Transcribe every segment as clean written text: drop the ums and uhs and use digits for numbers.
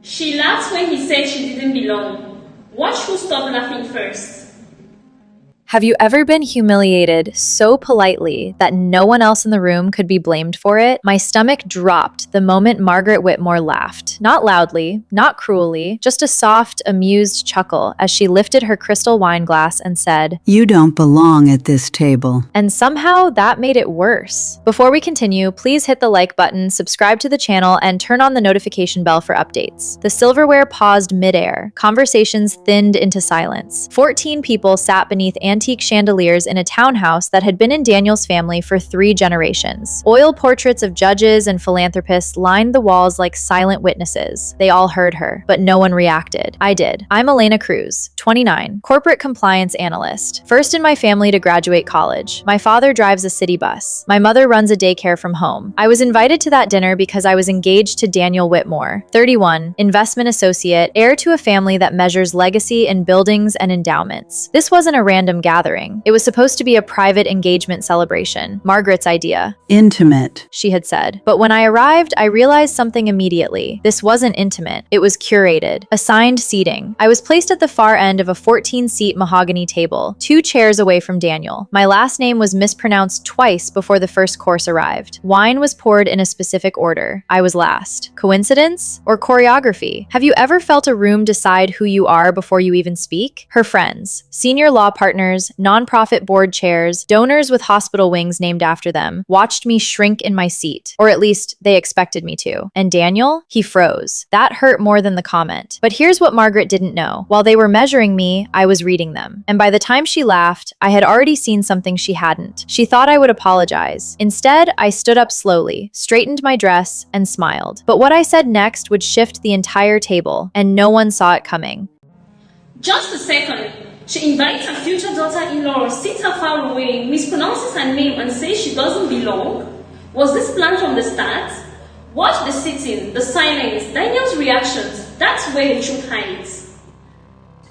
She laughed when he said she didn't belong. Watch who stopped laughing first. Have you ever been humiliated so politely that no one else in the room could be blamed for it? My stomach dropped the moment Margaret Whitmore laughed. Not loudly, not cruelly, just a soft, amused chuckle as she lifted her crystal wine glass and said, "You don't belong at this table." And somehow that made it worse. Before we continue, please hit the like button, subscribe to the channel, and turn on the notification bell for updates. The silverware paused midair. Conversations thinned into silence. 14 people sat beneath antique chandeliers in a townhouse that had been in Daniel's family for 3 generations. Oil portraits of judges and philanthropists lined the walls like silent witnesses. They all heard her, but no one reacted. I did. I'm Elena Cruz, 29, corporate compliance analyst. First in my family to graduate college. My father drives a city bus. My mother runs a daycare from home. I was invited to that dinner because I was engaged to Daniel Whitmore, 31, investment associate, heir to a family that measures legacy in buildings and endowments. This wasn't a random gathering. It was supposed to be a private engagement celebration. Margaret's idea. Intimate, she had said. But when I arrived, I realized something immediately. This wasn't intimate. It was curated. Assigned seating. I was placed at the far end of a 14-seat mahogany table, 2 chairs away from Daniel. My last name was mispronounced twice before the first course arrived. Wine was poured in a specific order. I was last. Coincidence? Or choreography? Have you ever felt a room decide who you are before you even speak? Her friends, senior law partners, nonprofit board chairs, donors with hospital wings named after them, watched me shrink in my seat. Or at least, they expected me to. And Daniel? He froze. That hurt more than the comment. But here's what Margaret didn't know. While they were measuring me, I was reading them. And by the time she laughed, I had already seen something she hadn't. She thought I would apologize. Instead, I stood up slowly, straightened my dress, and smiled. But what I said next would shift the entire table, and no one saw it coming. Just a second. She invites her future daughter-in-law, sits her far away, mispronounces her name and says she doesn't belong? Was this planned from the start? Watch the sitting, the silence, Daniel's reactions. That's where the truth hides.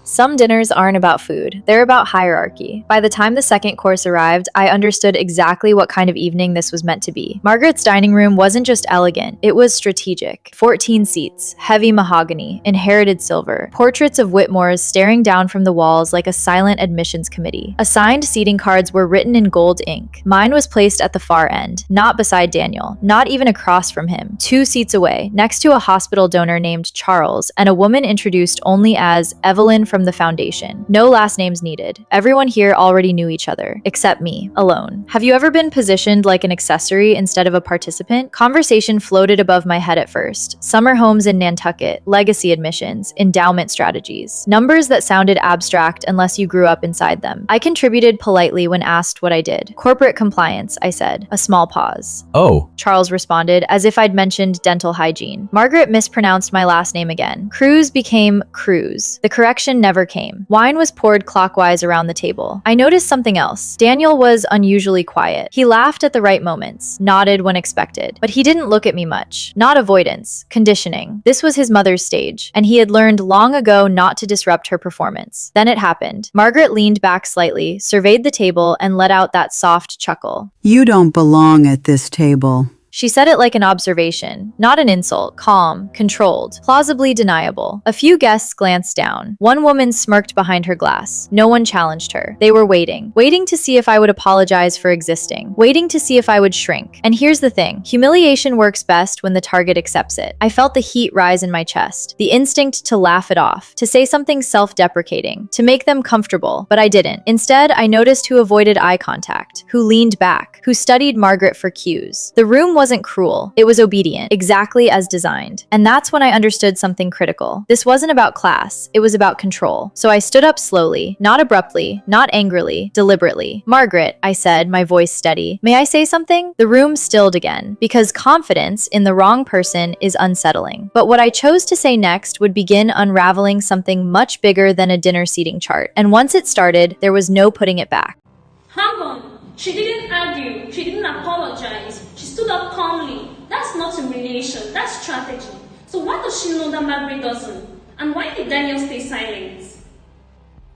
Some dinners aren't about food, they're about hierarchy. By the time the second course arrived, I understood exactly what kind of evening this was meant to be. Margaret's dining room wasn't just elegant, it was strategic. 14 seats, heavy mahogany, inherited silver, portraits of Whitmores staring down from the walls like a silent admissions committee. Assigned seating cards were written in gold ink. Mine was placed at the far end, not beside Daniel, not even across from him, 2 seats away, next to a hospital donor named Charles and a woman introduced only as Evelyn from the foundation. No last names needed. Everyone here already knew each other, except me, alone. Have you ever been positioned like an accessory instead of a participant? Conversation floated above my head at first. Summer homes in Nantucket, legacy admissions, endowment strategies. Numbers that sounded abstract unless you grew up inside them. I contributed politely when asked what I did. Corporate compliance, I said. A small pause. Oh, Charles responded, as if I'd mentioned dental hygiene. Margaret mispronounced my last name again. Cruz became Cruz. The correction never came. Wine was poured clockwise around the table. I noticed something else. Daniel was unusually quiet. He laughed at the right moments, nodded when expected, but he didn't look at me much. Not avoidance, conditioning. This was his mother's stage, and he had learned long ago not to disrupt her performance. Then it happened. Margaret leaned back slightly, surveyed the table, and let out that soft chuckle. "You don't belong at this table." She said it like an observation, not an insult, calm, controlled, plausibly deniable. A few guests glanced down. One woman smirked behind her glass. No one challenged her. They were waiting to see if I would apologize for existing, waiting to see if I would shrink. And here's the thing, humiliation works best when the target accepts it. I felt the heat rise in my chest, the instinct to laugh it off, to say something self-deprecating, to make them comfortable, but I didn't. Instead, I noticed who avoided eye contact, who leaned back, who studied Margaret for cues. The room wasn't cruel. It was obedient, exactly as designed. And that's when I understood something critical. This wasn't about class, it was about control. So I stood up slowly, not abruptly, not angrily, deliberately. "Margaret," I said, my voice steady, "may I say something?" The room stilled again, because confidence in the wrong person is unsettling. But what I chose to say next would begin unraveling something much bigger than a dinner seating chart. And once it started, there was no putting it back. Hang on. She didn't argue. She didn't apologize. She stood up calmly. That's not humiliation. That's strategy. So why does she know that Margaret doesn't? And why did Daniel stay silent?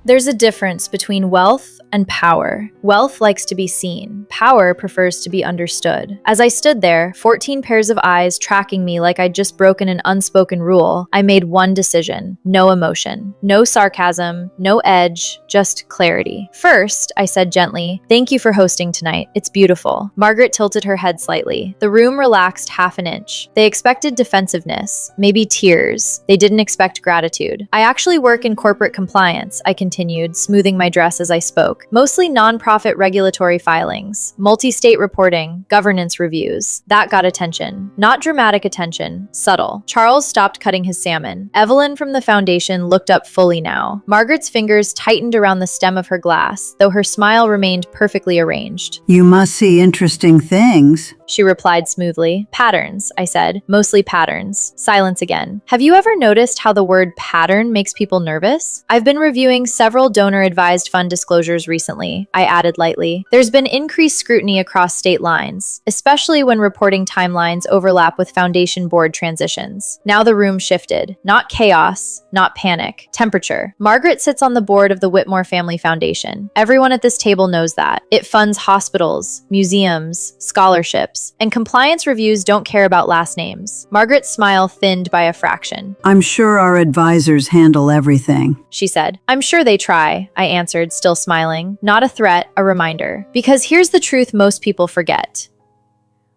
There's a difference between wealth and power. Wealth likes to be seen. Power prefers to be understood. As I stood there, 14 pairs of eyes tracking me like I'd just broken an unspoken rule, I made one decision. No emotion. No sarcasm. No edge. Just clarity. First, I said gently, "Thank you for hosting tonight. It's beautiful." Margaret tilted her head slightly. The room relaxed half an inch. They expected defensiveness, maybe tears. They didn't expect gratitude. "I actually work in corporate compliance," I continued, smoothing my dress as I spoke. "Mostly nonprofit regulatory filings, multi-state reporting, governance reviews." That got attention. Not dramatic attention, subtle. Charles stopped cutting his salmon. Evelyn from the foundation looked up fully now. Margaret's fingers tightened around the stem of her glass, though her smile remained perfectly arranged. "You must see interesting things." She replied smoothly. "Patterns," I said. "Mostly patterns." Silence again. "Have you ever noticed how the word pattern makes people nervous?" "I've been reviewing several donor-advised fund disclosures recently," I added lightly. "There's been increased scrutiny across state lines, especially when reporting timelines overlap with foundation board transitions." Now the room shifted. Not chaos, not panic. Temperature. Margaret sits on the board of the Whitmore Family Foundation. Everyone at this table knows that. It funds hospitals, museums, scholarships, and compliance reviews don't care about last names. Margaret's smile thinned by a fraction. "I'm sure our advisors handle everything," she said. "I'm sure they try," I answered, still smiling. Not a threat, a reminder. Because here's the truth most people forget.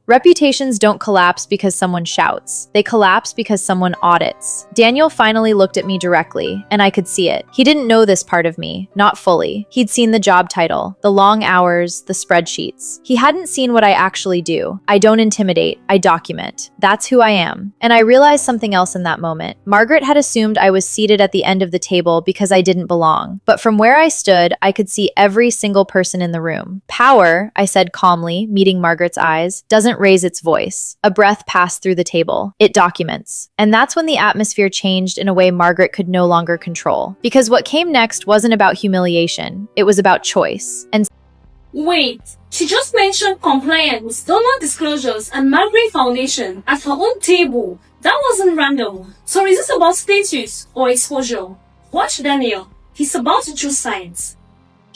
Reputations don't collapse because someone shouts. They collapse because someone audits. Daniel finally looked at me directly, and I could see it. He didn't know this part of me, not fully. He'd seen the job title, the long hours, the spreadsheets. He hadn't seen what I actually do. I don't intimidate, I document. That's who I am. And I realized something else in that moment. Margaret had assumed I was seated at the end of the table because I didn't belong. But from where I stood, I could see every single person in the room. "Power," I said calmly, meeting Margaret's eyes, "doesn't raise its voice." A breath passed through the table. "It documents." And that's when the atmosphere changed in a way Margaret could no longer control. Because what came next wasn't about humiliation. It was about choice. And Wait, she just mentioned compliance, donor disclosures, and Margaret Foundation at her own table. That wasn't random. So is this about status or exposure? Watch Daniel. He's about to choose sides.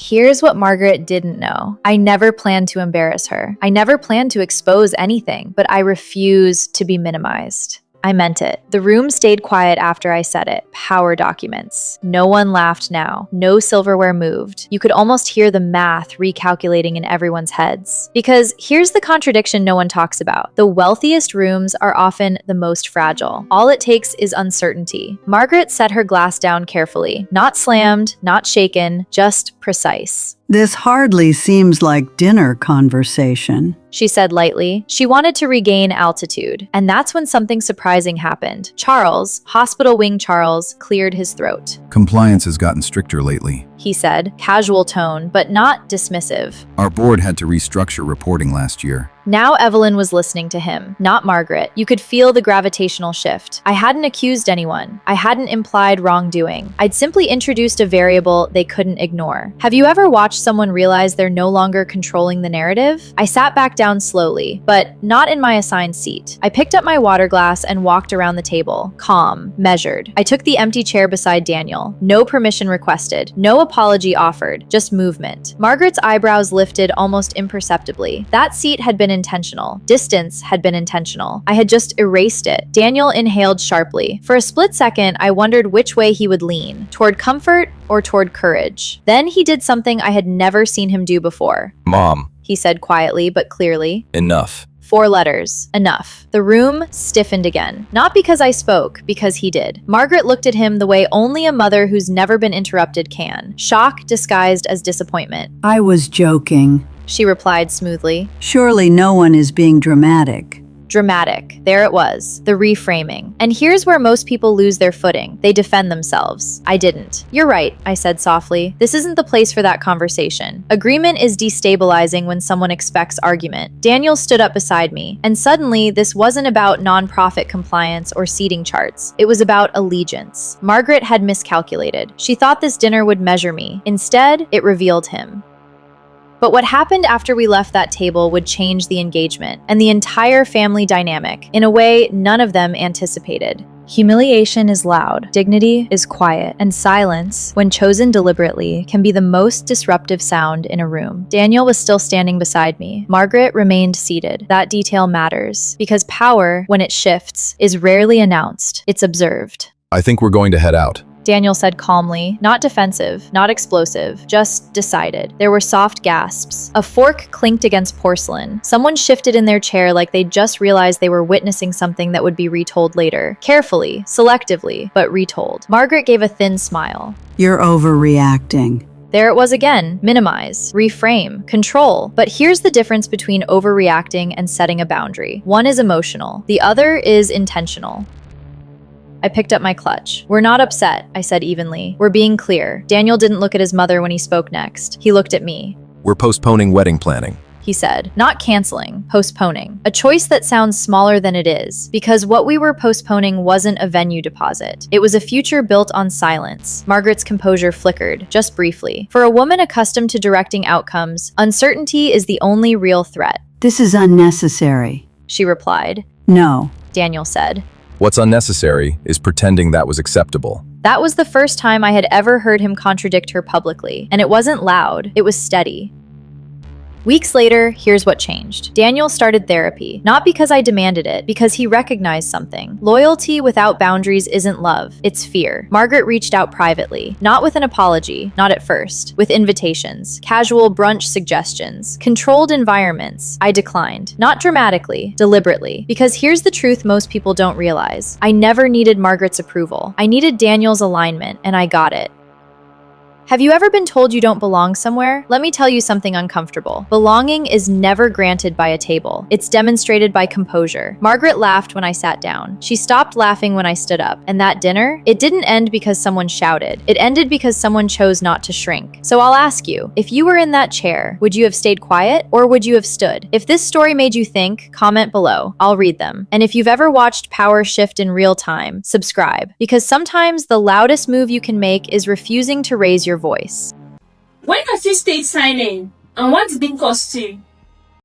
here's what Margaret didn't know. I never planned to embarrass her. I never planned to expose anything, but I refused to be minimized. I meant it. The room stayed quiet after I said it. Power documents. No one laughed now. No silverware moved. You could almost hear the math recalculating in everyone's heads. Because here's the contradiction no one talks about. The wealthiest rooms are often the most fragile. All it takes is uncertainty. Margaret set her glass down carefully. Not slammed, not shaken, just precise. "This hardly seems like dinner conversation," she said lightly. She wanted to regain altitude. And that's when something surprising happened. Charles, hospital wing Charles, cleared his throat. "Compliance has gotten stricter lately," he said, casual tone, but not dismissive. "Our board had to restructure reporting last year." Now Evelyn was listening to him, not Margaret. You could feel the gravitational shift. I hadn't accused anyone. I hadn't implied wrongdoing. I'd simply introduced a variable they couldn't ignore. Have you ever watched someone realize they're no longer controlling the narrative? I sat back down slowly, but not in my assigned seat. I picked up my water glass and walked around the table, calm, measured. I took the empty chair beside Daniel. No permission requested, no apology offered, just movement. Margaret's eyebrows lifted almost imperceptibly. That seat had been intentional. Distance had been intentional. I had just erased it. Daniel inhaled sharply. For a split second, I wondered which way he would lean, toward comfort or toward courage. Then he did something I had never seen him do before. "Mom, He said quietly but clearly. enough." 4 letters. Enough. The room stiffened again. Not because I spoke, because he did. Margaret looked at him the way only a mother who's never been interrupted can. Shock disguised as disappointment. "I was joking. She replied smoothly. Surely no one is being dramatic." Dramatic. There it was. The reframing. And here's where most people lose their footing. They defend themselves. I didn't. "You're right," I said softly. "This isn't the place for that conversation. Agreement is destabilizing when someone expects argument." Daniel stood up beside me, and suddenly this wasn't about nonprofit compliance or seating charts. It was about allegiance. Margaret had miscalculated. She thought this dinner would measure me. Instead, it revealed him. But what happened after we left that table would change the engagement and the entire family dynamic in a way none of them anticipated. Humiliation is loud, dignity is quiet, and silence, when chosen deliberately, can be the most disruptive sound in a room. Daniel was still standing beside me. Margaret remained seated. That detail matters, because power, when it shifts, is rarely announced. It's observed. I think we're going to head out. Daniel said calmly, not defensive, not explosive, just decided. There were soft gasps. A fork clinked against porcelain. Someone shifted in their chair like they'd just realized they were witnessing something that would be retold later. Carefully, selectively, but retold. Margaret gave a thin smile. You're overreacting. There it was again. Minimize, reframe, control. But here's the difference between overreacting and setting a boundary. One is emotional. The other is intentional. I picked up my clutch. We're not upset, I said evenly. We're being clear. Daniel didn't look at his mother when he spoke next. He looked at me. We're postponing wedding planning. He said, not canceling, postponing. A choice that sounds smaller than it is, because what we were postponing wasn't a venue deposit. It was a future built on silence. Margaret's composure flickered, just briefly. For a woman accustomed to directing outcomes, uncertainty is the only real threat. This is unnecessary. She replied. No. Daniel said. What's unnecessary is pretending that was acceptable. That was the first time I had ever heard him contradict her publicly, and it wasn't loud, it was steady. Weeks later, here's what changed. Daniel started therapy, not because I demanded it, because he recognized something. Loyalty without boundaries isn't love, it's fear. Margaret reached out privately, not with an apology, not at first, with invitations, casual brunch suggestions, controlled environments. I declined, not dramatically, deliberately, because here's the truth most people don't realize. I never needed Margaret's approval. I needed Daniel's alignment, and I got it. Have you ever been told you don't belong somewhere? Let me tell you something uncomfortable. Belonging is never granted by a table. It's demonstrated by composure. Margaret laughed when I sat down. She stopped laughing when I stood up. And that dinner, it didn't end because someone shouted. It ended because someone chose not to shrink. So I'll ask you, if you were in that chair, would you have stayed quiet or would you have stood? If this story made you think, comment below. I'll read them. And if you've ever watched power shift in real time, subscribe. Because sometimes the loudest move you can make is refusing to raise your voice. When can you stay silent? And what did it cost you?